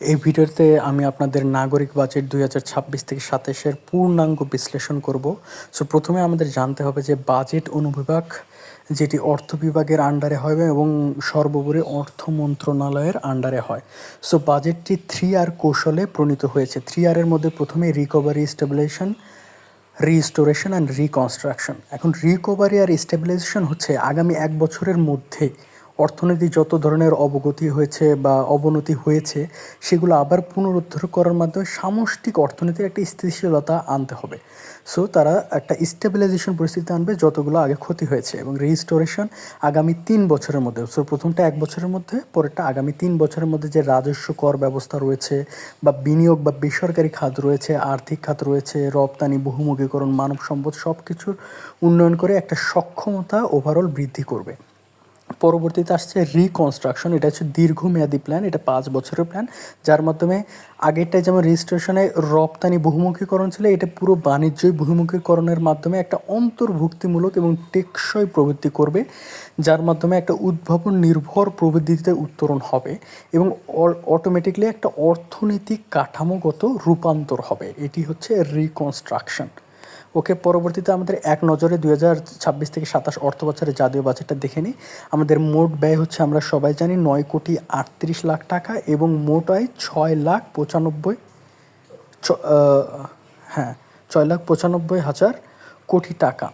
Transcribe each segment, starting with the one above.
এই ভিডিওতে আমি আপনাদের নাগরিক বাজেট 2026 থেকে 27-এর পূর্ণাঙ্গ বিশ্লেষণ করব। সো প্রথমে আমাদের জানতে হবে যে বাজেট অনুবিভাগ যেটি অর্থ বিভাগের আন্ডারে হয় এবং সর্বোপরি অর্থ মন্ত্রণালয়ের আন্ডারে হয়। সো বাজেটটি 3R কৌশলে প্রণীত হয়েছে। 3R-এর মধ্যে প্রথমে recovery, stabilisation, restoration and reconstruction. এখন রিকভারি আর স্টেবিলাইজেশন হচ্ছে আগামী 1 বছরের মধ্যে অর্থনীতি যত ধরনের অবগতি হয়েছে বা অবনতি হয়েছে সেগুলো আবার পুনরুদ্ধার করার মাধ্যমে সামষ্টিক অর্থনীতির একটা স্থিতিশীলতা আনতে হবে। সো তারা একটা স্টেবিলাইজেশন পরিস্থিতি আনবে যতগুলো আগে ক্ষতি হয়েছে, এবং রিস্টোরেশন আগামী 3 বছরের মধ্যে। সো প্রথমটা 1 বছরের মধ্যে, পরেরটা আগামী 3 বছরের মধ্যে যে রাজস্ব কর ব্যবস্থা রয়েছে বা বিনিয়োগ বা বেসরকারি খাত রয়েছে, আর্থিক খাত রয়েছে, রপ্তানি, বহুমুখীকরণ, মানব সম্পদ সব কিছুর উন্নয়ন করে একটা সক্ষমতা ওভারঅল বৃদ্ধি করবে। পরবর্তীতে আসছে রিকনস্ট্রাকশন। এটা হচ্ছে দীর্ঘমেয়াদী প্ল্যান, এটা 5 বছরের প্ল্যান, যার মাধ্যমে আগেরটায় যেমন রেজিস্ট্রেশনে রপ্তানি বহুমুখীকরণ ছিল, এটা পুরো বাণিজ্যিক বহুমুখীকরণের মাধ্যমে একটা অন্তর্ভুক্তিমূলক এবং টেকসই প্রবৃদ্ধি করবে, যার মাধ্যমে একটা উদ্ভাবন নির্ভর প্রবৃদ্ধিতে উত্তরণ হবে এবং অটোমেটিকলি একটা অর্থনৈতিক কাঠামোগত রূপান্তর হবে। এটি হচ্ছে রিকনস্ট্রাকশন। ওকে, পরবর্তীতে আমাদের এক নজরে 2026 থেকে 27 অর্থ বছরের জাতীয় বাজেটটা দেখে নিই। আমাদের মোট ব্যয় হচ্ছে, আমরা সবাই জানি, 9,38,00,000 টাকা এবং মোট আয় 6,95,000 হ্যাঁ 6,95,000 কোটি টাকা।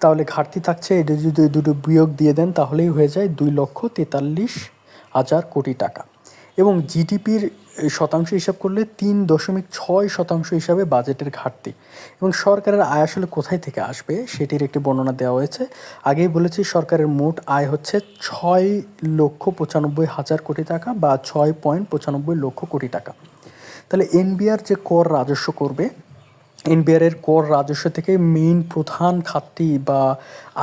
তাহলে ঘাটতি থাকছে, এটা যদি দুটো বিয়োগ দিয়ে দেন তাহলেই হয়ে যায় 2,43,000 কোটি টাকা। এবং জিডিপির শতাংশ হিসাব করলে 3.6% হিসাবে বাজেটের ঘাটতি। এবং সরকারের আয় আসলে কোথায় থেকে আসবে সেটির একটি বর্ণনা দেওয়া হয়েছে। আগেই বলেছি সরকারের মোট আয় হচ্ছে 6,95,000 কোটি টাকা বা 6.95 লক্ষ কোটি টাকা। তাহলে এনবিআর যে কর রাজস্ব করবে, এনবিআরের কর রাজস্ব থেকে মেইন প্রধান খাতটি বা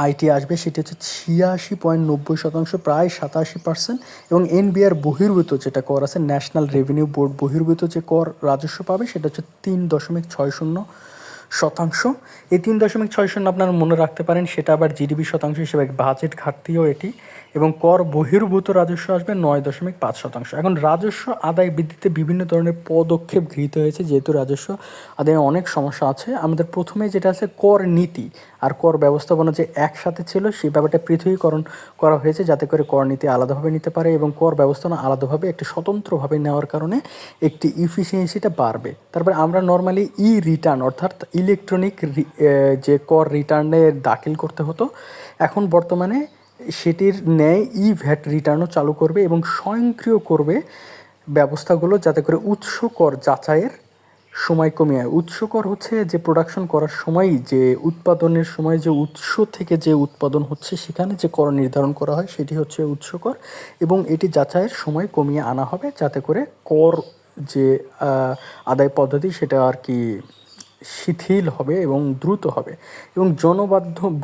আয়টি আসবে, সেটি হচ্ছে 86.90%, প্রায় 87%। এবং এনবিআর বহির্ভূত যেটা কর আছে, ন্যাশনাল রেভিনিউ বোর্ড বহির্ভূত যে কর রাজস্ব পাবে সেটা হচ্ছে 3.60%। এই 3.60 আপনারা মনে রাখতে পারেন, সেটা আবার জিডিপি শতাংশ হিসেবে বাজেট ঘাটতিও এটি। এবং কর বহির্ভূত রাজস্ব আসবে 9.5%। এখন রাজস্ব আদায় বৃদ্ধিতে বিভিন্ন ধরনের পদক্ষেপ গৃহীত হয়েছে, যেহেতু রাজস্ব আদায়ে অনেক সমস্যা আছে। আমাদের প্রথমে যেটা আছে কর নীতি আর কর ব্যবস্থাপনা যে একসাথে ছিল সেই ব্যাপারটা পৃথকীকরণ করা হয়েছে, যাতে করে কর নীতি আলাদাভাবে নিতে পারে এবং কর ব্যবস্থাপনা আলাদাভাবে একটি স্বতন্ত্রভাবে নেওয়ার কারণে একটি ইফিসিয়েন্সিটা বাড়বে। তারপরে আমরা নর্মালি রিটার্ন অর্থাৎ ইলেকট্রনিক যে কর রিটার্নে দাখিল করতে হতো, এখন বর্তমানে সেটির ন্যায় ভ্যাট রিটার্নও চালু করবে এবং স্বয়ংক্রিয় করবে ব্যবস্থাগুলো, যাতে করে উৎস কর যাচাইয়ের সময় কমিয়ে। উৎস কর হচ্ছে যে প্রোডাকশন করার সময়, যে উৎপাদনের সময় যে উৎস থেকে যে উৎপাদন হচ্ছে সেখানে যে কর নির্ধারণ করা হয় সেটি হচ্ছে উৎস কর, এবং এটি যাচাইয়ের সময় কমিয়ে আনা হবে, যাতে করে কর যে আদায় পদ্ধতি সেটা আর কি শিথিল হবে এবং দ্রুত হবে। এবং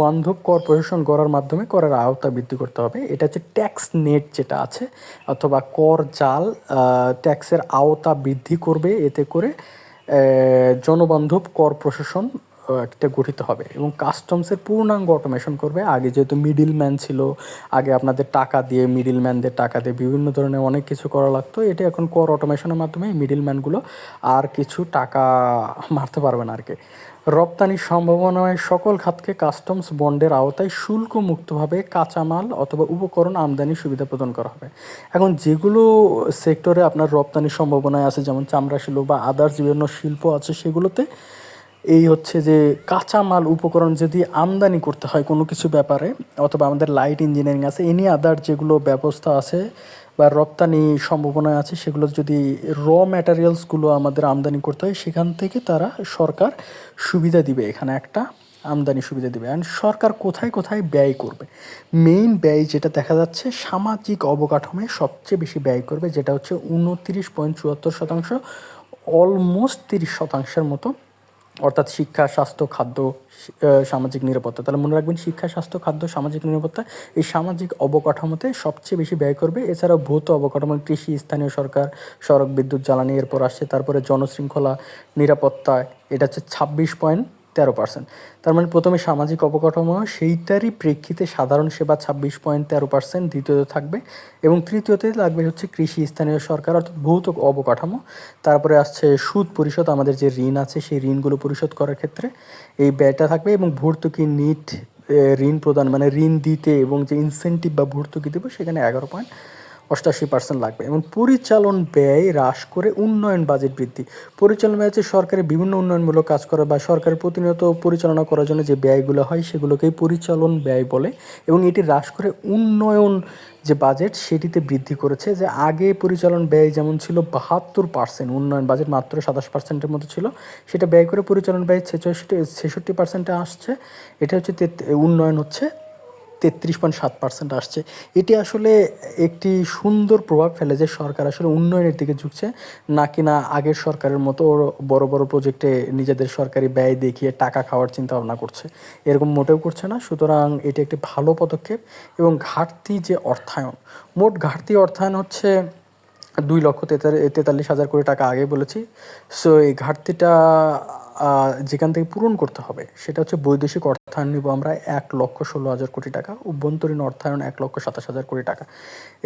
বান্ধব কর প্রশাসন গড়ার মাধ্যমে করের আওতা বৃদ্ধি করতে হবে। এটা হচ্ছে ট্যাক্স নেট যেটা আছে, অথবা কর জাল, ট্যাক্সের আওতা বৃদ্ধি করবে, এতে করে জনবান্ধব কর প্রশাসন একটা গঠিত হবে। এবং কাস্টমসের পূর্ণাঙ্গ অটোমেশন করবে। আগে যেহেতু মিডিল ম্যান ছিল, আগে আপনাদের টাকা দিয়ে, মিডিল ম্যানদের টাকা দিয়ে বিভিন্ন ধরনের অনেক কিছু করা লাগতো, এটা এখন কর অটোমেশনের মাধ্যমে মিডিল ম্যানগুলো আর কিছু টাকা মারতে পারবে না আর কি। রপ্তানির সম্ভাবনায় সকল খাতকে কাস্টমস বন্ডের আওতায় শুল্ক মুক্তভাবে কাঁচামাল অথবা উপকরণ আমদানির সুবিধা প্রদান করা হবে। এখন যেগুলো সেক্টরে আপনার রপ্তানির সম্ভাবনায় আছে, যেমন চামড়া শিল্প বা আদার্স বিভিন্ন শিল্প আছে, সেগুলোতে এই হচ্ছে যে কাঁচামাল উপকরণ যদি আমদানি করতে হয় কোনো কিছু ব্যাপারে, অথবা আমাদের লাইট ইঞ্জিনিয়ারিং আছে, এনি আদার যেগুলো ব্যবস্থা আছে বা রপ্তানি সম্ভাবনায় আছে, সেগুলো যদি ম্যাটেরিয়ালসগুলো আমাদের আমদানি করতে হয়, সেখান থেকে তারা সরকার সুবিধা দিবে, এখানে একটা আমদানি সুবিধা দিবে। অ্যান্ড সরকার কোথায় কোথায় ব্যয় করবে, মেইন ব্যয় যেটা দেখা যাচ্ছে সামাজিক অবকাঠামোয় সবচেয়ে বেশি ব্যয় করবে, যেটা হচ্ছে 29.74%, অলমোস্ট 30%-এর মতো, অর্থাৎ শিক্ষা, স্বাস্থ্য, খাদ্য, সামাজিক নিরাপত্তা। তাহলে মনে রাখবেন, শিক্ষা, স্বাস্থ্য, খাদ্য, সামাজিক নিরাপত্তা, এই সামাজিক অবকাঠামোতে সবচেয়ে বেশি ব্যয় করবে। এছাড়াও ভৌত অবকাঠামো, কৃষি, স্থানীয় সরকার, সড়ক, বিদ্যুৎ, জ্বালানি, এরপর আসছে তারপরে জনশৃঙ্খলা নিরাপত্তায়, এটা হচ্ছে 13%। তার মানে প্রথমে সামাজিক অবকাঠামো, সেইটারই প্রেক্ষিতে সাধারণ সেবা 26.13%, দ্বিতীয়তে থাকবে, এবং তৃতীয়তে লাগবে হচ্ছে কৃষি, স্থানীয় সরকার অর্থাৎ ভৌত অবকাঠামো। তারপরে আসছে সুদ পরিশোধ, আমাদের যে ঋণ আছে সেই ঋণগুলো পরিশোধ করার ক্ষেত্রে এই ব্যয়টা থাকবে, এবং ভর্তুকি নিট ঋণ প্রদান মানে ঋণ দিতে এবং যে ইনসেন্টিভ বা ভর্তুকি দেবো সেখানে 11.88% লাগবে। এবং পরিচালন ব্যয় হ্রাস করে উন্নয়ন বাজেট বৃদ্ধি। পরিচালন ব্যয় হচ্ছে সরকারের বিভিন্ন উন্নয়নমূলক কাজ করা বা সরকারের প্রতিনিয়ত পরিচালনা করার জন্য যে ব্যয়গুলো হয় সেগুলোকেই পরিচালন ব্যয় বলে, এবং এটি হ্রাস করে উন্নয়ন যে বাজেট সেটিতে বৃদ্ধি করেছে। যে আগে পরিচালন ব্যয় যেমন ছিল 72%, উন্নয়ন বাজেট মাত্র 27%-এর মতো ছিল, সেটা ব্যয় করে পরিচালন ব্যয় 66% আসছে। এটা হচ্ছে উন্নয়ন হচ্ছে 33.7% আসছে। এটি আসলে একটি সুন্দর প্রভাব ফেলে যে সরকার আসলে উন্নয়নের দিকে ঝুঁকছে, না কিনা আগের সরকারের মতো বড় বড় প্রজেক্টে নিজেদের সরকারি ব্যয় দেখিয়ে টাকা খাওয়ার চিন্তা ভাবনা করছে, এরকম মোটেও করছে না। সুতরাং এটি একটি ভালো পদক্ষেপ। এবং ঘাটতি যে অর্থায়ন, মোট ঘাটতি অর্থায়ন হচ্ছে 2,43,000 কোটি টাকা, আগে বলেছি। সো এই ঘাটতিটা যেখান থেকে পূরণ করতে হবে সেটা হচ্ছে বৈদেশিক অর্থায়ন নিব আমরা 1,16,000 কোটি টাকা, অভ্যন্তরীণ অর্থায়ন 1,27,000 কোটি টাকা,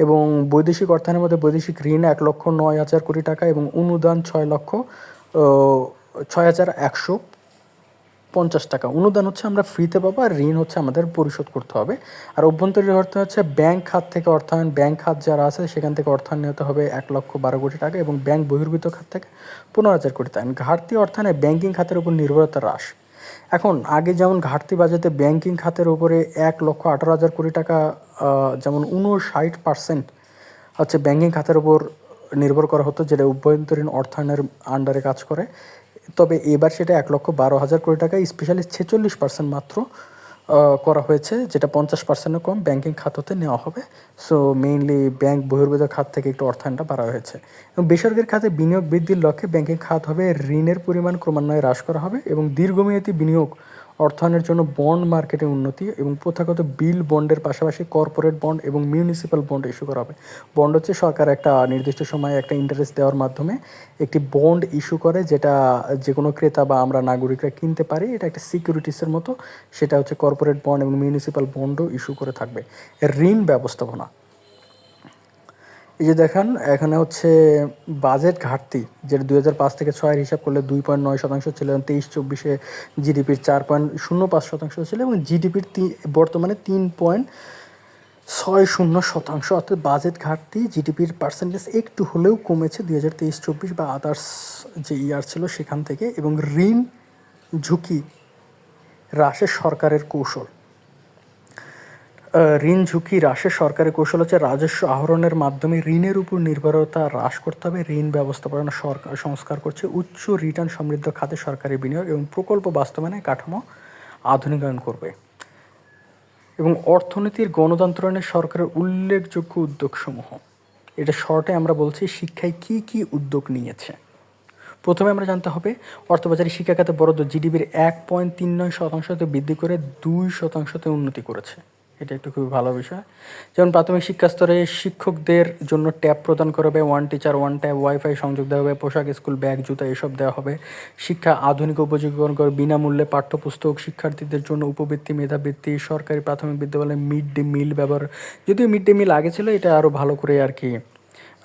এবং বৈদেশিক অর্থায়নের মধ্যে বৈদেশিক ঋণ 1,09,000 কোটি টাকা, এবং অনুদান 6,150 টাকা। অনুদান হচ্ছে আমরা ফ্রিতে পাবো, আর ঋণ হচ্ছে আমাদের পরিশোধ করতে হবে। আর অভ্যন্তরীণ অর্থায়ন হচ্ছে ব্যাংক খাত থেকে অর্থায়ন, ব্যাংক খাত যারা আছে সেখান থেকে অর্থায়ন নিতে হবে 1,12 কোটি টাকা, এবং ব্যাংক বহির্ভূত খাত থেকে 15,000 কোটি টাকা। ঘাটতি অর্থায়নে ব্যাংকিং খাতের উপর নির্ভরতা হ্রাস। এখন আগে যেমন ঘাটতি বাজেটে ব্যাংকিং খাতের উপরে 1,18,000 কোটি টাকা, যেমন 59% হচ্ছে ব্যাংকিং খাতের উপর নির্ভর করা হতো, যেটা অভ্যন্তরীণ অর্থায়নের আন্ডারে কাজ করে। তবে এবার সেটা 1,12,000 কোটি টাকা, স্পেশালি 46% মাত্র করা হয়েছে, যেটা 50%-এর কম ব্যাংকিং খাত হতে নেওয়া হবে। সো মেইনলি ব্যাংক বহির্ভূত খাত থেকে একটু অর্থায়নটা বাড়া হয়েছে। এবং বেসরকারি খাতে বিনিয়োগ বৃদ্ধির লক্ষ্যে ব্যাংকিং খাত হবে ঋণের পরিমাণ ক্রমান্বয়ে হ্রাস করা হবে, এবং দীর্ঘমেয়াদী বিনিয়োগ অর্থায়নের জন্য বন্ড মার্কেটে উন্নতি, এবং প্রথাগত বিল বন্ডের পাশাপাশি কর্পোরেট বন্ড এবং মিউনিসিপ্যাল বন্ড ইস্যু করা হবে। বন্ড হচ্ছে সরকার একটা নির্দিষ্ট সময়ে একটা ইন্টারেস্ট দেওয়ার মাধ্যমে একটি বন্ড ইস্যু করে, যেটা যে কোনো ক্রেতা বা আমরা নাগরিকরা কিনতে পারি, এটা একটা সিকিউরিটিসের মতো। সেটা হচ্ছে কর্পোরেট বন্ড এবং মিউনিসিপ্যাল বন্ডও ইস্যু করে থাকবে। ঋণ ব্যবস্থাপনা, এই যে দেখেন এখানে হচ্ছে বাজেট ঘাটতি, যেটা 2005 থেকে 6-এর হিসাব করলে 2.9% ছিল, এবং 23-24-এ জিডিপির 4.05% ছিল, এবং জিডিপির বর্তমানে 3.60%। অর্থাৎ বাজেট ঘাটতি জিডিপির পার্সেন্টেজ একটু হলেও কমেছে 2023-24 বা আদার্স যে ইয়ার ছিল সেখান থেকে। এবং ঋণ ঝুঁকি হ্রাসের সরকারের কৌশল, ঋণ ঝুঁকি হ্রাসের সরকারি কৌশল হচ্ছে রাজস্ব আহরণের মাধ্যমে ঋণের উপর নির্ভরতা হ্রাস করতে হবে। ঋণ ব্যবস্থাপনা সরকার সংস্কার করছে, উচ্চ রিটার্ন সমৃদ্ধ খাতে সরকারি বিনিয়োগ এবং প্রকল্প বাস্তবায়নে কাঠামো আধুনিকায়ন করবে। এবং অর্থনীতির গণতন্ত্রায়নে সরকারের উল্লেখযোগ্য উদ্যোগসমূহ, এটা শর্টে আমরা বলছি শিক্ষায় কী কী উদ্যোগ নিয়েছে। প্রথমে আমরা জানতে হবে অর্থবাজারে শিক্ষা খাতে বরাদ্দ জিডিপির 1.39% বৃদ্ধি করে 2%-তে উন্নতি করেছে। এটা একটু খুবই ভালো বিষয়। যেমন প্রাথমিক শিক্ষা স্তরে শিক্ষকদের জন্য ট্যাব প্রদান করা হবে, 1 টিচার 1 ট্যাব, ওয়াইফাই সংযোগ দেওয়া হবে, পোশাক, স্কুল ব্যাগ, জুতা এসব দেওয়া হবে। শিক্ষা আধুনিক উপযোগীকরণ করে বিনামূল্যে পাঠ্যপুস্তক, শিক্ষার্থীদের জন্য উপবৃত্তি, মেধাবৃত্তি, সরকারি প্রাথমিক বিদ্যালয়ে মিড ডে মিল ব্যবহার, যদিও মিড ডে মিল আগে ছিল, এটা আরও ভালো করে আর কি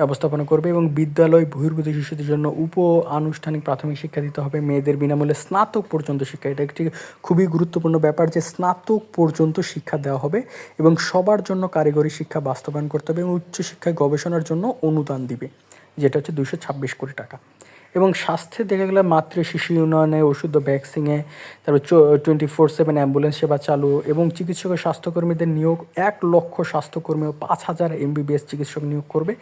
ব্যবস্থাপনা করবে। এবং বিদ্যালয় বহির্ভূত শিশুদের জন্য আনুষ্ঠানিক প্রাথমিক শিক্ষা দিতে হবে। মেয়েদের বিনামূল্যে স্নাতক পর্যন্ত শিক্ষা, এটা একটি খুবই গুরুত্বপূর্ণ ব্যাপার যে স্নাতক পর্যন্ত শিক্ষা দেওয়া হবে, এবং সবার জন্য কারিগরি শিক্ষা বাস্তবায়ন করতে হবে, এবং উচ্চশিক্ষায় গবেষণার জন্য অনুদান দিবে, যেটা হচ্ছে 226 কোটি টাকা। এবং স্বাস্থ্যে দেখা গেলে মাতৃ শিশু উন্নয়নে, ওষুধ ও ভ্যাকসিনে, তারপর 24/7 অ্যাম্বুলেন্স সেবা চালু, এবং চিকিৎসক ও স্বাস্থ্যকর্মীদের নিয়োগ, 1 লক্ষ স্বাস্থ্যকর্মী ও 5,000 MBBS চিকিৎসক নিয়োগ করবে।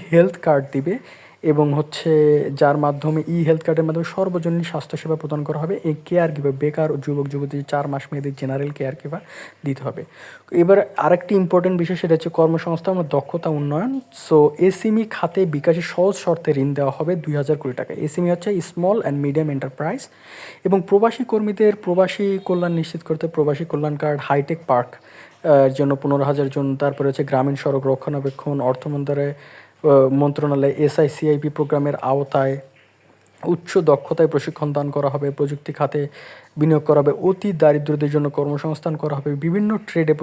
হেলথ কার্ড দিবে, এবং হচ্ছে যার মাধ্যমে হেলথ কার্ডের মাধ্যমে সর্বজনীন স্বাস্থ্যসেবা প্রদান করা হবে। এই কেয়ার গিভার, বেকার যুবক যুবতী 4 মাস মেয়েদের জেনারেল কেয়ার গিভার দিতে হবে। এবার আরেকটি ইম্পর্টেন্ট বিষয়, সেটা হচ্ছে কর্মসংস্থান ও দক্ষতা উন্নয়ন। সো এসএমই খাতে বিকাশে সহজ শর্তে ঋণ দেওয়া হবে 2,000 কোটি টাকা। এসএমই হচ্ছে স্মল অ্যান্ড মিডিয়াম এন্টারপ্রাইজ। এবং প্রবাসী কর্মীদের প্রবাসী কল্যাণ নিশ্চিত করতে প্রবাসী কল্যাণ কার্ড, হাইটেক পার্ক জন্য 15,000 জন। তারপরে হচ্ছে গ্রামীণ সড়ক রক্ষণাবেক্ষণ, মন্ত্রণালয় এসআইসিআইপি প্রোগ্রামের আওতায় উচ্চ দক্ষতায় প্রশিক্ষণ দান করা হবে। প্রযুক্তি খাতে বিনিয়োগ করা হবে, অতি দারিদ্রদের জন্য কর্মসংস্থান করা হবে, বিভিন্ন ট্রেডে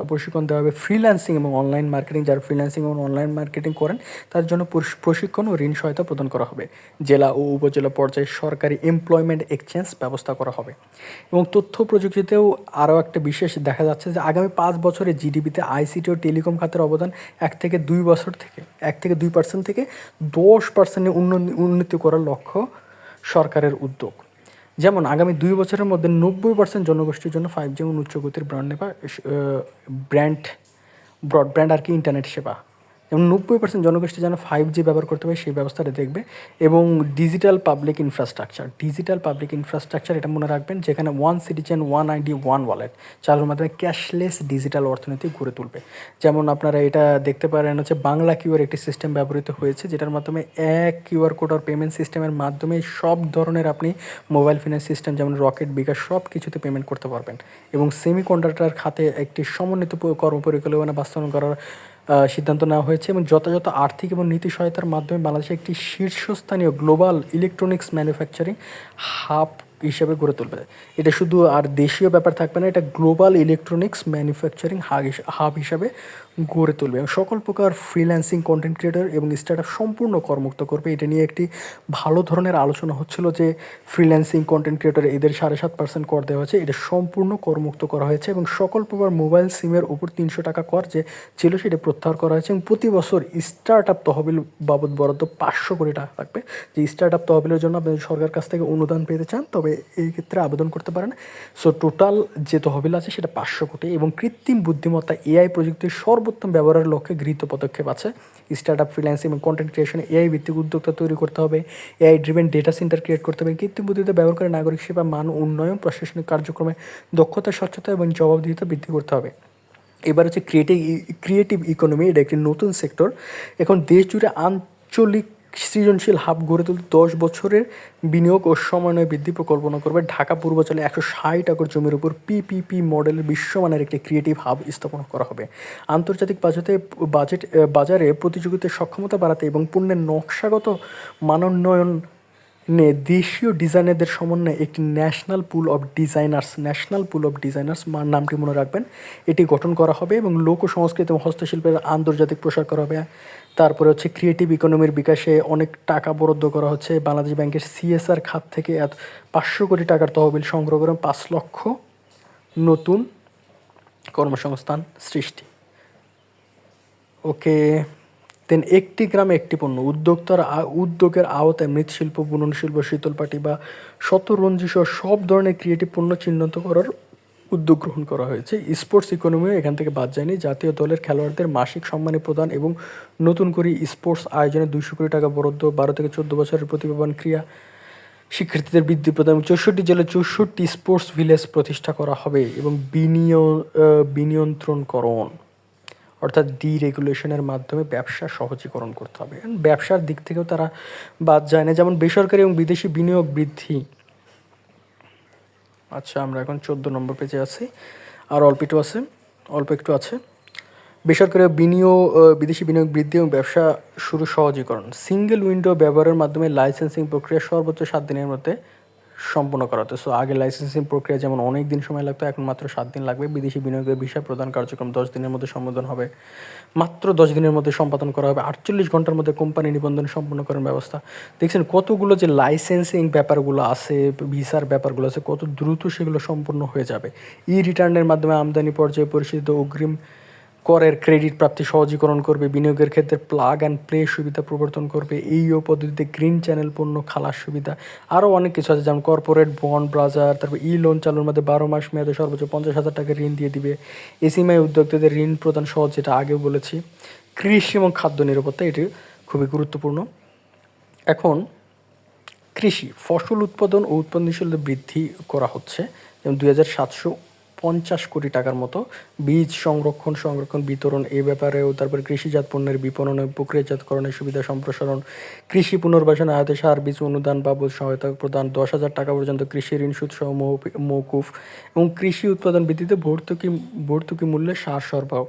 প্রশিক্ষণ দেওয়া হবে, ফ্রিল্যান্সিং এবং অনলাইন মার্কেটিং, যারা ফ্রিল্যান্সিং এবং অনলাইন মার্কেটিং করেন তার জন্য প্রশিক্ষণ ও ঋণ সহায়তা প্রদান করা হবে। জেলা ও উপজেলা পর্যায়ে সরকারি এমপ্লয়মেন্ট এক্সচেঞ্জ ব্যবস্থা করা হবে। এবং তথ্য প্রযুক্তিতেও আরও একটা বিশেষ দেখা যাচ্ছে যে আগামী 5 বছরে জিডিপিতে আইসিটি ও টেলিকম খাতের অবদান 1-2% থেকে 10% উন্নতি করার লক্ষ্য সরকারের উদ্যোগ। যেমন আগামী 2 বছরের মধ্যে 90% জনগোষ্ঠীর জন্য 5G এবং উচ্চগতির ব্রডব্যান্ড আর কি ইন্টারনেট সেবা, যেমন 90% জনগোষ্ঠী যেন 5G ব্যবহার করতে পারে সেই ব্যবস্থাটা দেখবে। এবং ডিজিটাল পাবলিক ইনফ্রাস্ট্রাকচার এটা মনে রাখবেন, যেখানে 1 সিটিজেন 1 আইডি 1 ওয়ালেট চালুর মাধ্যমে ক্যাশলেস ডিজিটাল অর্থনীতি গড়ে তুলবে। যেমন আপনারা এটা দেখতে পারেন হচ্ছে বাংলা কিউআর একটি সিস্টেম ব্যবহৃত হয়েছে, যেটার মাধ্যমে এক কিউআর কোড আর পেমেন্ট সিস্টেমের মাধ্যমে সব ধরনের আপনি মোবাইল ফিনান্স সিস্টেম যেমন রকেট, বিকাশ সব কিছুতে পেমেন্ট করতে পারবেন। এবং সেমিকন্ডাক্টর খাতে একটি সমন্বিত কর্মপরিকল্পনা বাস্তবায়ন করার সিদ্ধান্ত নেওয়া হয়েছে এবং যথাযথ আর্থিক এবং নীতি সহায়তার মাধ্যমে বাংলাদেশে একটি শীর্ষস্থানীয় গ্লোবাল ইলেকট্রনিক্স ম্যানুফ্যাকচারিং হাব হিসেবে গড়ে তুলবে। এটা শুধু আর দেশীয় ব্যাপার থাকবে না, এটা গ্লোবাল ইলেকট্রনিক্স ম্যানুফ্যাকচারিং হাব হিসাবে গড়ে তুলবে এবং সকল প্রকার ফ্রিল্যান্সিং, কন্টেন্ট ক্রিয়েটর এবং স্টার্ট আপ সম্পূর্ণ করমুক্ত করবে। এটা নিয়ে একটি ভালো ধরনের আলোচনা হচ্ছিল যে ফ্রিল্যান্সিং, কন্টেন্ট ক্রিয়েটর এদের 7.5% কর দেওয়া হয়েছে, এটা সম্পূর্ণ করমুক্ত করা হয়েছে এবং সকল প্রকার মোবাইল সিমের উপর 300 টাকা কর যে ছিল সেটা প্রত্যাহার করা হয়েছে। এবং প্রতি বছর স্টার্ট আপ তহবিল বাবদ বরাদ্দ 500 কোটি টাকা থাকবে। যে স্টার্ট আপ তহবিলের জন্য আপনি সরকার কাছ থেকে অনুদান পেতে চান তবে এই ক্ষেত্রে আবেদন করতে পারেন। সো টোটাল যে তহবিল আছে সেটা 500 কোটি। এবং কৃত্রিম বুদ্ধিমত্তা এআই প্রযুক্তির সর্বোত্তম ব্যবহারের লক্ষ্যে গৃহীত পদক্ষেপ আছে। স্টার্ট আপ, ফ্রিল্যান্সিং এবং কন্টেন্ট ক্রিয়েশনে এআই ভিত্তিক উদ্যোক্তা তৈরি করতে হবে, AI driven data centre create করতে হবে, কৃত্রিম বুদ্ধিমত্তা ব্যবহার করে নাগরিক সেবা মান উন্নয়ন, প্রশাসনিক কার্যক্রমে দক্ষতা, স্বচ্ছতা এবং জবাবদিহিতা বৃদ্ধি করতে হবে। এবার হচ্ছে ক্রিয়েটিভ ইকোনমি, এটা একটি নতুন সেক্টর। এখন দেশ জুড়ে আঞ্চলিক সৃজনশীল হাব গড়ে তুলতে 10 বছরের বিনিয়োগ ও সমন্বয় বৃদ্ধি পরিকল্পনা করবে। ঢাকা পূর্বাঞ্চলে 160 একর জমির উপর পিপিপি মডেলের বিশ্বমানের একটি ক্রিয়েটিভ হাব স্থাপন করা হবে। আন্তর্জাতিক বাজারে প্রতিযোগিতার সক্ষমতা বাড়াতে এবং পণ্যের নকশাগত মানোন্নয়ন দেশীয় ডিজাইনারদের সমন্বয়ে একটি ন্যাশনাল পুল অফ ডিজাইনার্স নামটি মনে রাখবেন, এটি গঠন করা হবে এবং লোক সংস্কৃতি এবং হস্তশিল্পের আন্তর্জাতিক প্রসার করা হবে। তারপরে হচ্ছে ক্রিয়েটিভ ইকোনমির বিকাশে অনেক টাকা বরাদ্দ করা হচ্ছে। বাংলাদেশ ব্যাংকের সিএসআর খাত থেকে 500 কোটি টাকার তহবিল সংগ্রহ করে 5 লক্ষ নতুন কর্মসংস্থান সৃষ্টি। ওকে, দেন একটি গ্রামে একটি পণ্য উদ্যোগের আওতায় মৃৎশিল্প, বুনন শিল্প, শীতলপাটি বা শতরঞ্জি সহ সব ধরনের ক্রিয়েটিভ পণ্য চিহ্নিত করার উদ্যোগ গ্রহণ করা হয়েছে। স্পোর্টস ইকোনমিও এখান থেকে বাদ যায়নি। জাতীয় দলের খেলোয়াড়দের মাসিক সম্মানী প্রদান এবং নতুন করে স্পোর্টস আয়োজনে 200 কোটি টাকা বরাদ্দ, 12 থেকে 14 বছরের প্রতিভাবান ক্রীড়া শিক্ষার্থীদের বৃদ্ধি প্রদান, 64 জেলায় 64টি স্পোর্টস ভিলেজ প্রতিষ্ঠা করা হবে এবং বিনিয়ন্ত্রণকরণ অর্থাৎ ডিরেগুলেশনের মাধ্যমে ব্যবসা সহজীকরণ করতে হবে। ব্যবসার দিক থেকেও তারা বাদ যায় না, যেমন বেসরকারি এবং বিদেশি বিনিয়োগ বৃদ্ধি। আচ্ছা, আমরা এখন 14 নম্বর পেজে আছি, আর অল্প একটু আছে। বেসরকারি বিদেশি বিনিয়োগ বৃদ্ধি এবং ব্যবসা শুরু সহজীকরণ। সিঙ্গেল উইন্ডো ব্যবহারের মাধ্যমে লাইসেন্সিং প্রক্রিয়া সর্বোচ্চ 7 দিনের মধ্যে সম্পন্ন করা হতো। সো আগে লাইসেন্সিং প্রক্রিয়া যেমন অনেক দিন সময় লাগতো, এখন মাত্র 7 দিন লাগবে। বিদেশি বিনিয়োগের ভিসা প্রদান কার্যক্রম 10 দিনের মধ্যে সম্বোধন হবে, মাত্র 10 দিনের মধ্যে সম্পাদন করা হবে। 48 ঘন্টার মধ্যে কোম্পানি নিবন্ধন সম্পন্ন করার ব্যবস্থা। দেখছেন কতগুলো যে লাইসেন্সিং ব্যাপারগুলো আছে, ভিসার ব্যাপারগুলো আছে, কত দ্রুত সেগুলো সম্পূর্ণ হয়ে যাবে। রিটার্নের মাধ্যমে আমদানি পর্যায়ে পরিশোধিত অগ্রিম করের ক্রেডিট প্রাপ্তি সহজীকরণ করবে। বিনিয়োগের ক্ষেত্রে প্লাগ অ্যান্ড প্লে সুবিধা প্রবর্তন করবে। পদ্ধতিতে গ্রিন চ্যানেল পণ্য খালাস সুবিধা, আরও অনেক কিছু আছে, যেমন কর্পোরেট বন্ড বাজার। তারপর লোন চালুর মধ্যে 12 মাস মেয়াদে সর্বোচ্চ 50,000 টাকা ঋণ দিয়ে দিবে। এসএমই উদ্যোক্তাদের ঋণ প্রদান সহজ, যেটা আগেও বলেছি। কৃষি এবং খাদ্য নিরাপত্তা, এটি খুবই গুরুত্বপূর্ণ। এখন কৃষি ফসল উৎপাদন ও উৎপাদনশীলতা বৃদ্ধি করা হচ্ছে, যেমন কোটি টাকার মতো। বীজ সংরক্ষণ বিতরণ এ ব্যাপারেও, তারপর কৃষিজাত পণ্যের বিপণন ও প্রক্রিয়াজাতকরণের সুবিধা সম্প্রসারণ, কৃষি পুনর্বাসন আয়াতে সার বীজ অনুদান বাবদ সহায়তা প্রদান, 10,000 টাকা পর্যন্ত কৃষি ঋণ সুদসহ মৌকুফ এবং কৃষি উৎপাদন বৃদ্ধিতে ভর্তুকি মূল্যে সার সরবরাহ।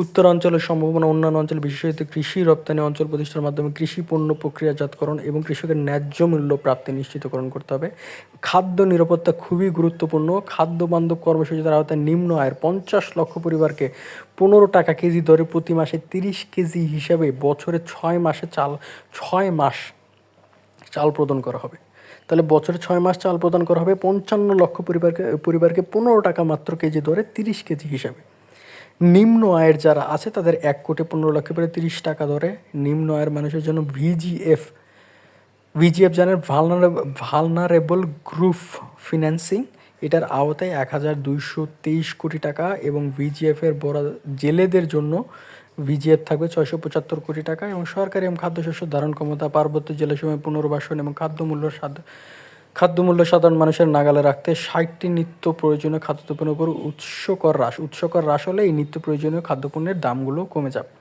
উত্তরাঞ্চলের সম্ভাবনা অন্যান্য অঞ্চলে, বিশেষত কৃষি রপ্তানি অঞ্চল প্রতিষ্ঠার মাধ্যমে কৃষি পণ্য প্রক্রিয়াজাতকরণ এবং কৃষকের ন্যায্য মূল্য প্রাপ্তি নিশ্চিতকরণ করতে হবে। খাদ্য নিরাপত্তা খুবই গুরুত্বপূর্ণ। খাদ্য বান্ধব কর্মসূচির আওতায় নিম্ন আয়ের 50 লক্ষ পরিবারকে 15 টাকা কেজি দরে প্রতি মাসে 30 কেজি হিসাবে বছরে 6 মাস চাল প্রদান করা হবে। তাহলে বছরে 6 মাস চাল প্রদান করা হবে 55 লক্ষ পরিবারকে 15 টাকা মাত্র কেজি দরে 30 কেজি হিসাবে। নিম্ন আয়ের যারা আছে তাদের 1,15,00,000 করে 30 টাকা দরে। নিম্ন আয়ের মানুষের জন্য ভিজিএফ জানেন, ভালনারেবল গ্রুপ ফিন্যান্সিং, এটার আওতায় 1,223 কোটি টাকা এবং ভিজিএফ এর জেলেদের জন্য ভিজিএফ থাকবে 675 কোটি টাকা। এবং সরকারি এবং খাদ্যশস্য ধারণ ক্ষমতা, পার্বত্য জেলাসমূহে পুনর্বাসন এবং খাদ্যমূল্য সাধারণ মানুষের নাগালে রাখতে 60টি নিত্য প্রয়োজনীয় খাদ্যদ্রব্যের উপর উৎসকর হ্রাস হলে এই নিত্য প্রয়োজনীয় খাদ্যপণ্যের দামগুলো কমে যাবে।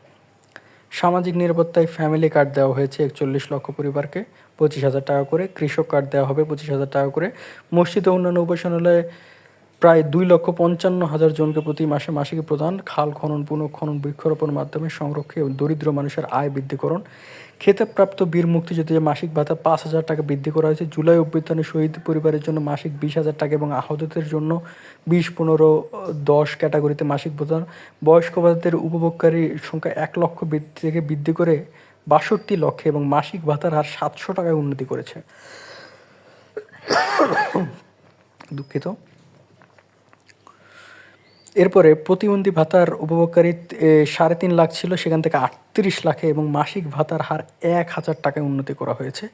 সামাজিক নিরাপত্তায় ফ্যামিলি কার্ড দেওয়া হয়েছে 41 লক্ষ পরিবারকে 25,000 টাকা করে। কৃষক কার্ড দেওয়া হবে 25,000 টাকা করে। মসজিদ ও অন্যান্য উপাসনালয়ে প্রায় 2,55,000 জনকে প্রতি মাসে মাসিক প্রদান। খাল খনন, পুনঃখনন, বৃক্ষরোপণের মাধ্যমে সংরক্ষণ এবং দরিদ্র মানুষের আয় বৃদ্ধিকরণ। খেতাবপ্রাপ্ত বীর মুক্তিযোদ্ধাদের মাসিক ভাতা 5,000 টাকা বৃদ্ধি করা হয়েছে। জুলাই অভ্যুত্থানে শহীদ পরিবারের জন্য মাসিক 20,000 টাকা এবং আহতদের জন্য 20, 15, 10 ক্যাটাগরিতে মাসিক প্রদান। বয়স্ক ভাতাদের উপভোগকারী সংখ্যা 1 লক্ষ থেকে বৃদ্ধি করে 62 লক্ষে এবং মাসিক ভাতার হার 700 টাকায় উন্নতি করেছে। দুঃখিত। এরপরে প্রতিবন্ধী ভাতার উপভোগকারী 3.5 লাখ ছিল, সেখান থেকে 38 লাখে এবং মাসিক ভাতার হার 1,000 টাকায় উন্নতি করা হয়েছে।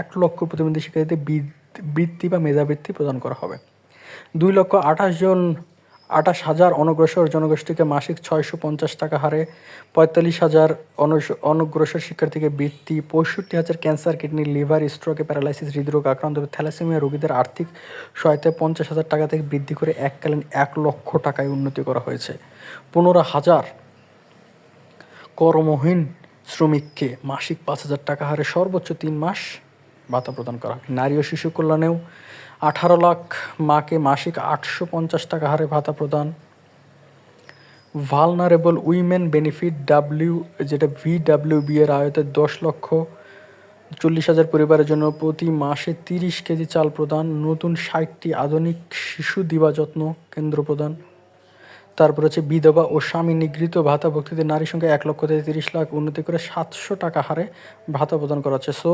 1 লক্ষ প্রতিবন্ধী শিক্ষার্থীদের বৃত্তি বা মেধাবৃত্তি প্রদান করা হবে। 2,28,000 অনগ্রসর জনগোষ্ঠীকে মাসিক 650 টাকা হারে, 45,000 অনগ্রসর শিক্ষার্থীকে বৃত্তি, 65,000 ক্যান্সার, কিডনি, লিভার, স্ট্রোকে, প্যারালাইসিস, হৃদরোগ আক্রান্ত থ্যালাসেমিয়া রোগীদের আর্থিক সহায়তায় 50,000 টাকা থেকে বৃদ্ধি করে এককালীন 1 লক্ষ টাকায় উন্নতি করা হয়েছে। 15,000 কর্মহীন শ্রমিককে মাসিক 5,000 টাকা হারে সর্বোচ্চ 3 মাস ভাতা প্রদান করা হবে। নারী ও শিশু কল্যাণেও 18 লাখ মাকে মাসিক 850 টাকা হারে ভাতা প্রদান। ভালনারেবল উইমেন বেনিফিট VWB এর আয়তায় 10,40,000 পরিবারের জন্য প্রতি মাসে 30 কেজি চাল প্রদান। নতুন 60টি আধুনিক শিশু দিবাযত্ন কেন্দ্র প্রদান। তারপর হচ্ছে বিধবা ও স্বামী নিগৃহীত ভাতাভুক্তিদের নারী সংখ্যা 1 লক্ষ থেকে 30 লাখ উন্নতি করে 700 টাকা হারে ভাতা প্রদান করা হচ্ছে। সো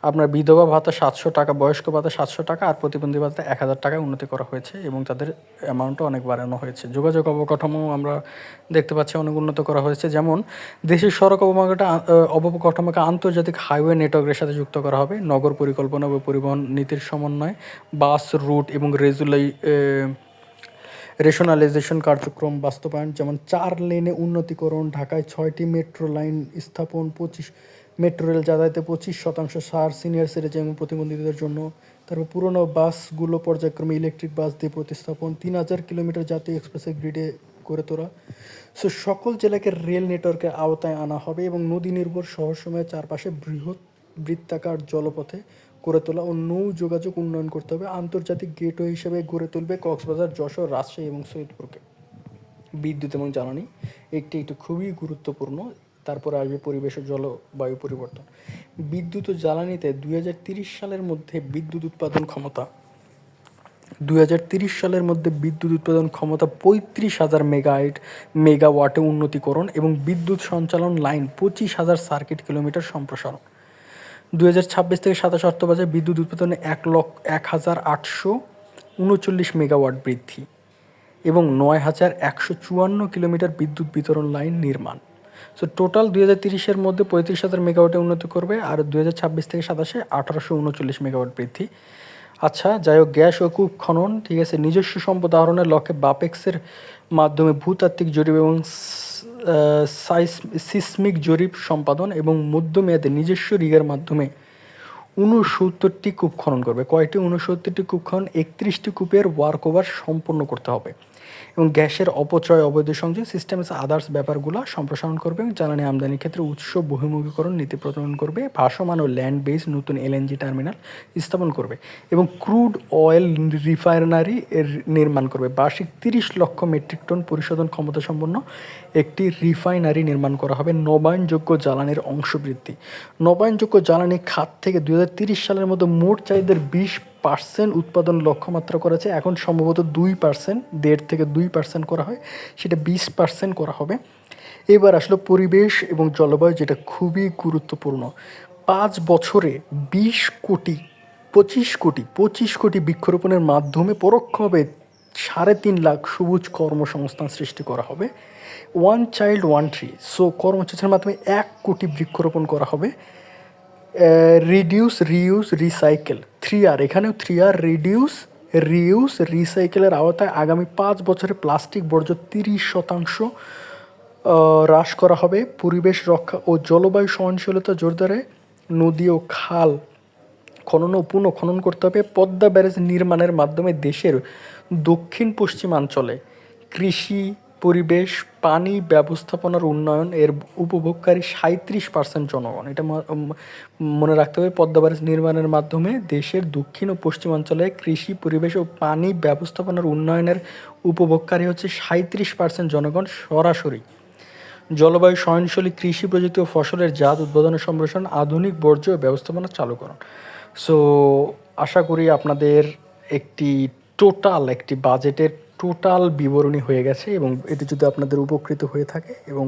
আপনার বিধবা ভাতা 700 টাকা, বয়স্ক ভাতা 700 টাকা আর প্রতিবন্ধী ভাতা 1,000 টাকায় উন্নতি করা হয়েছে এবং তাদের অ্যামাউন্টও অনেক বাড়ানো হয়েছে। যোগাযোগ অবকাঠামো আমরা দেখতে পাচ্ছি অনেক উন্নত করা হয়েছে, যেমন দেশের সড়ক অবকাঠামোকে আন্তর্জাতিক হাইওয়ে নেটওয়ার্কের সাথে যুক্ত করা হবে। নগর পরিকল্পনা ও পরিবহন নীতির সমন্বয়, বাস রুট এবং রেশনালাইজেশন কার্যক্রম বাস্তবায়ন, যেমন 4 লেনে উন্নতিকরণ, ঢাকায় 6টি মেট্রো লাইন স্থাপন, মেট্রো রেল যাতায়াতে 25% ছাড় সিনিয়র সিটিজেন এবং প্রতিবন্ধীদের জন্য। তারপর পুরনো বাসগুলো পর্যায়ক্রমে ইলেকট্রিক বাস দিয়ে প্রতিস্থাপন, 3,000 কিলোমিটার জাতীয় এক্সপ্রেসের গ্রিডে গড়ে তোলা। সো সকল জেলাকে রেল নেটওয়ার্কের আওতায় আনা হবে এবং নদী নির্ভর শহরসমূহের চারপাশে বৃহৎ বৃত্তাকার জলপথে গড়ে তোলা ও নৌ যোগাযোগ উন্নয়ন করতে হবে। আন্তর্জাতিক গেটওয়ে হিসেবে গড়ে তুলবে কক্সবাজার, যশোর, রাজশাহী এবং সৈয়দপুরকে। বিদ্যুৎ এবং জ্বালানি একটি খুবই গুরুত্বপূর্ণ। তারপরে আসবে পরিবেশ ও জলবায়ু পরিবর্তন। বিদ্যুৎ ও জ্বালানিতে 2030 সালের মধ্যে বিদ্যুৎ উৎপাদন ক্ষমতা 35,000 মেগাওয়াটে উন্নতিকরণ এবং বিদ্যুৎ সঞ্চালন লাইন 25,000 সার্কিট কিলোমিটার সম্প্রসারণ। 2026 থেকে 27 অর্থবছরে বিদ্যুৎ উৎপাদনে 1,0839 মেগাওয়াট বৃদ্ধি এবং 9,154 কিলোমিটার বিদ্যুৎ বিতরণ লাইন নির্মাণ। সো টোটাল 2030-এর মধ্যে 35,000 মেগাওয়াটে উন্নতি করবে আর 2026 থেকে 27-এ 1,839 মেগাওয়াট বৃদ্ধি। আচ্ছা, যাই হোক, গ্যাস ও কূপ খনন, ঠিক আছে, নিজস্ব সম্পদ আহরণের লক্ষ্যে বাপেক্সের মাধ্যমে ভূতাত্ত্বিক জরিপ এবং সিসমিক জরিপ সম্পাদন এবং মধ্যমেয়াদে নিজস্ব রিগের মাধ্যমে 69টি কূপ খনন করবে। কয়টি? 69টি কূপ খনন, 31টি কূপের ওয়ার্ক ওভার সম্পন্ন করতে হবে। এবং গ্যাসের অপচয়, অবৈধ সংযোগ, সিস্টেমস আদার্স ব্যাপারগুলো সম্প্রসারণ করবে এবং জ্বালানি আমদানির ক্ষেত্রে উৎস বহির্মুখীকরণ নীতি প্রণয়ন করবে, ভাসমান ও ল্যান্ড বেস নতুন এলএনজি টার্মিনাল স্থাপন করবে এবং ক্রুড অয়েল রিফাইনারি এর নির্মাণ করবে। বার্ষিক 30 লক্ষ মেট্রিক টন পরিশোধন ক্ষমতা সম্পন্ন একটি রিফাইনারি নির্মাণ করা হবে। নবায়নযোগ্য জ্বালানির অংশ বৃদ্ধি। নবায়নযোগ্য জ্বালানি খাত থেকে 2030 সালের মধ্যে মোট চাহিদার 20% উৎপাদন লক্ষ্যমাত্রা করেছে। এখন সম্ভবত 2%, 1.5 থেকে 2% করা হয়, সেটা 20% করা হবে। এবার আসলো পরিবেশ এবং জলবায়ু, যেটা খুবই গুরুত্বপূর্ণ। 5 বছরে 25 কোটি বৃক্ষরোপণের মাধ্যমে পরোক্ষভাবে 3.5 লাখ সবুজ কর্মসংস্থান সৃষ্টি করা হবে। One child one tree, so কর্মসূচির মাধ্যমে 1 কোটি বৃক্ষরোপণ করা হবে। রিডিউস, রিউজ, রিসাইকেল, 3R, এখানেও 3R, রিডিউস, রিউজ, রিসাইকেলের আওতায় আগামী 5 বছরে প্লাস্টিক বর্জ্য 30% হ্রাস করা হবে। পরিবেশ রক্ষা ও জলবায়ু সহনশীলতা জোরদারে নদী ও খাল খনন ও পুনঃখনন করতে হবে। পদ্মা ব্যারেজ নির্মাণের মাধ্যমে দেশের দক্ষিণ পশ্চিমাঞ্চলে কৃষি, পরিবেশ, পানি ব্যবস্থাপনার উন্নয়ন, এর উপভোগকারী 37% জনগণ। এটা মনে রাখতে হবে, পদ্মা ব্যারেজ নির্মাণের মাধ্যমে দেশের দক্ষিণ ও পশ্চিমাঞ্চলে কৃষি, পরিবেশ ও পানি ব্যবস্থাপনার উন্নয়নের উপভোগকারী হচ্ছে 37% জনগণ সরাসরি। জলবায়ু সহনশীল কৃষি প্রযুক্তি ও ফসলের জাত উৎপাদনের সম্প্রসারণ, আধুনিক বর্জ্য ব্যবস্থাপনা চালুকরণ। সো আশা করি আপনাদের একটি বাজেটের টোটাল বিবরণী হয়ে গেছে, এবং এটি যদি আপনাদের উপকৃত হয়ে থাকে এবং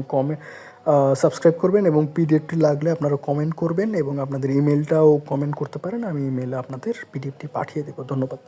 সাবস্ক্রাইব করবেন, এবং পিডিএফটি লাগলে আপনারা কমেন্ট করবেন এবং আপনাদের ইমেলটাও কমেন্ট করতে পারেন। আমি ইমেলে আপনাদের পিডিএফটি পাঠিয়ে দেবো। ধন্যবাদ।